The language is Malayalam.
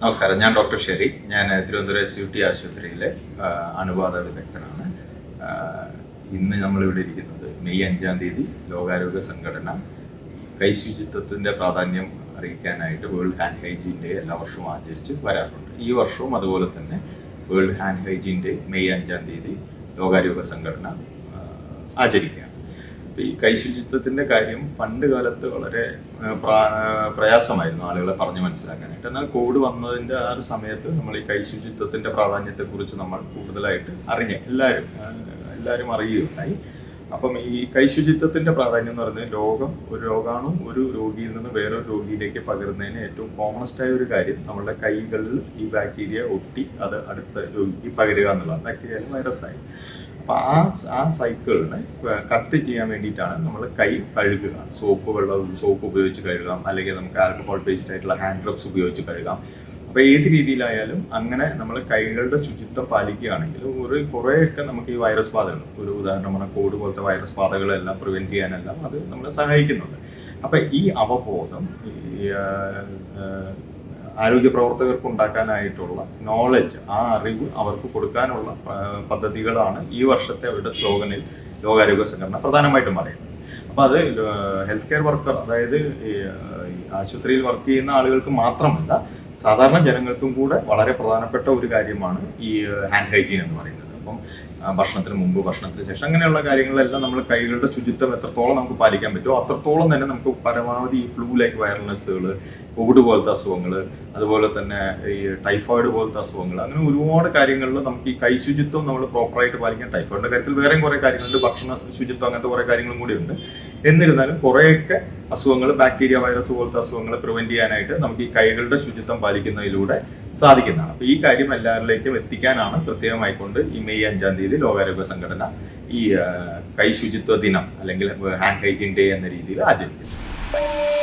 നമസ്കാരം, ഞാൻ ഡോക്ടർ ഷെറി. ഞാൻ തിരുവനന്തപുരം SUT ആശുപത്രിയിലെ അണുബാധ വിദഗ്ധനാണ്. ഇന്ന് നമ്മളിവിടെ ഇരിക്കുന്നത് മെയ് 5-ാം തീയതി ലോകാരോഗ്യ സംഘടന കൈശുചിത്വത്തിൻ്റെ പ്രാധാന്യം അറിയിക്കാനായിട്ട് വേൾഡ് ഹാൻഡ് ഹൈജീൻ ഡേ എല്ലാ വർഷവും ആചരിച്ച് വരാറുണ്ട്. ഈ വർഷവും അതുപോലെ തന്നെ world hand hygiene day May 5-ാം തീയതി ലോകാരോഗ്യ സംഘടന ആചരിക്കുക. ഈ കൈശുചിത്വത്തിൻ്റെ കാര്യം പണ്ട് കാലത്ത് വളരെ പ്രയാസമായിരുന്നു ആളുകളെ പറഞ്ഞു മനസ്സിലാക്കാനായിട്ട്. എന്നാൽ കോവിഡ് വന്നതിൻ്റെ ആ ഒരു സമയത്ത് നമ്മൾ ഈ കൈശുചിത്വത്തിൻ്റെ പ്രാധാന്യത്തെക്കുറിച്ച് നമ്മൾ കൂടുതലായിട്ട് എല്ലാവരും അറിയുകയുണ്ടായി. അപ്പം ഈ കൈശുചിത്വത്തിൻ്റെ പ്രാധാന്യം എന്ന് പറയുന്നത് ഒരു രോഗാണു ഒരു രോഗിയിൽ നിന്ന് വേറൊരു രോഗിയിലേക്ക് പകരുന്നതിന് ഏറ്റവും കോമണസ്റ്റായ ഒരു കാര്യം നമ്മളുടെ കൈകളിൽ ഈ ബാക്ടീരിയ ഒട്ടി അത് അടുത്ത രോഗിക്ക് പകരുക എന്നുള്ളതാണ്. ബാക്ടീരിയ വൈറസായി. അപ്പോൾ ആ സൈക്കിളിനെ കട്ട് ചെയ്യാൻ വേണ്ടിയിട്ടാണ് നമ്മൾ കൈ കഴുകുക. സോപ്പ് ഉപയോഗിച്ച് കഴുകാം, അല്ലെങ്കിൽ നമുക്ക് ആൽക്കഹോൾ ബേസ്ഡ് ആയിട്ടുള്ള ഹാൻഡ് റബ്സ് ഉപയോഗിച്ച് കഴുകാം. അപ്പോൾ ഏത് രീതിയിലായാലും അങ്ങനെ നമ്മൾ കൈകളുടെ ശുചിത്വം പാലിക്കുകയാണെങ്കിൽ കുറേയൊക്കെ നമുക്ക് ഈ വൈറസ് ബാധകൾ, ഒരു ഉദാഹരണം പറഞ്ഞാൽ കോവിഡ് പോലത്തെ വൈറസ് ബാധകളെല്ലാം പ്രിവെൻറ്റ് ചെയ്യാനെല്ലാം അത് നമ്മളെ സഹായിക്കുന്നുണ്ട്. അപ്പം ഈ അവബോധം ഈ ആരോഗ്യ പ്രവർത്തകർക്ക് ഉണ്ടാക്കാനായിട്ടുള്ള നോളജ്, ആ അറിവ് അവർക്ക് കൊടുക്കാനുള്ള പദ്ധതികളാണ് ഈ വർഷത്തെ അവരുടെ സ്ലോഗനിൽ ലോകാരോഗ്യ സംഘടന പ്രധാനമായിട്ടും പറയുന്നത്. അപ്പോൾ അത് ഹെൽത്ത് കെയർ വർക്കർ, അതായത് ആശുപത്രിയിൽ വർക്ക് ചെയ്യുന്ന ആളുകൾക്ക് മാത്രമല്ല, സാധാരണ ജനങ്ങൾക്കും കൂടെ വളരെ പ്രധാനപ്പെട്ട ഒരു കാര്യമാണ് ഈ ഹാൻഡ് ഹൈജീൻ എന്ന് പറയുന്നത്. അപ്പം ഭക്ഷണത്തിന് മുമ്പ്, ഭക്ഷണത്തിന് ശേഷം, അങ്ങനെയുള്ള കാര്യങ്ങളെല്ലാം നമ്മൾ കൈകളുടെ ശുചിത്വം എത്രത്തോളം നമുക്ക് പാലിക്കാൻ പറ്റുമോ അത്രത്തോളം തന്നെ നമുക്ക് പരമാവധി ഈ ഫ്ലൂ ലൈക്ക് വൈറൽനെസ്സുകൾ, കോവിഡ് പോലത്തെ അസുഖങ്ങൾ, അതുപോലെ തന്നെ ഈ ടൈഫോയിഡ് പോലത്തെ അസുഖങ്ങൾ, അങ്ങനെ ഒരുപാട് കാര്യങ്ങളിൽ നമുക്ക് ഈ കൈശുചിത്വം നമ്മൾ പ്രോപ്പറായിട്ട് പാലിക്കാൻ. ടൈഫോയിഡിൻ്റെ കാര്യത്തിൽ വേറെയും കുറേ കാര്യങ്ങളുണ്ട്, ഭക്ഷണ ശുചിത്വം, അങ്ങനത്തെ കുറേ കാര്യങ്ങളും കൂടി ഉണ്ട്. എന്നിരുന്നാലും കുറേയൊക്കെ അസുഖങ്ങൾ, ബാക്ടീരിയ, വൈറസ് പോലത്തെ അസുഖങ്ങൾ പ്രിവെൻറ്റ് ചെയ്യാനായിട്ട് നമുക്ക് ഈ കൈകളുടെ ശുചിത്വം പാലിക്കുന്നതിലൂടെ സാധിക്കുന്നതാണ്. അപ്പോൾ ഈ കാര്യം എല്ലാവരിലേക്കും എത്തിക്കാനാണ് പ്രത്യേകമായിക്കൊണ്ട് ഈ മെയ് 5-ാം തീയതി ലോകാരോഗ്യ സംഘടന ഈ കൈശുചിത്വ ദിനം അല്ലെങ്കിൽ ഹാൻഡ് ഹൈജീൻ ഡേ എന്ന രീതിയിൽ ആചരിക്കുന്നത്.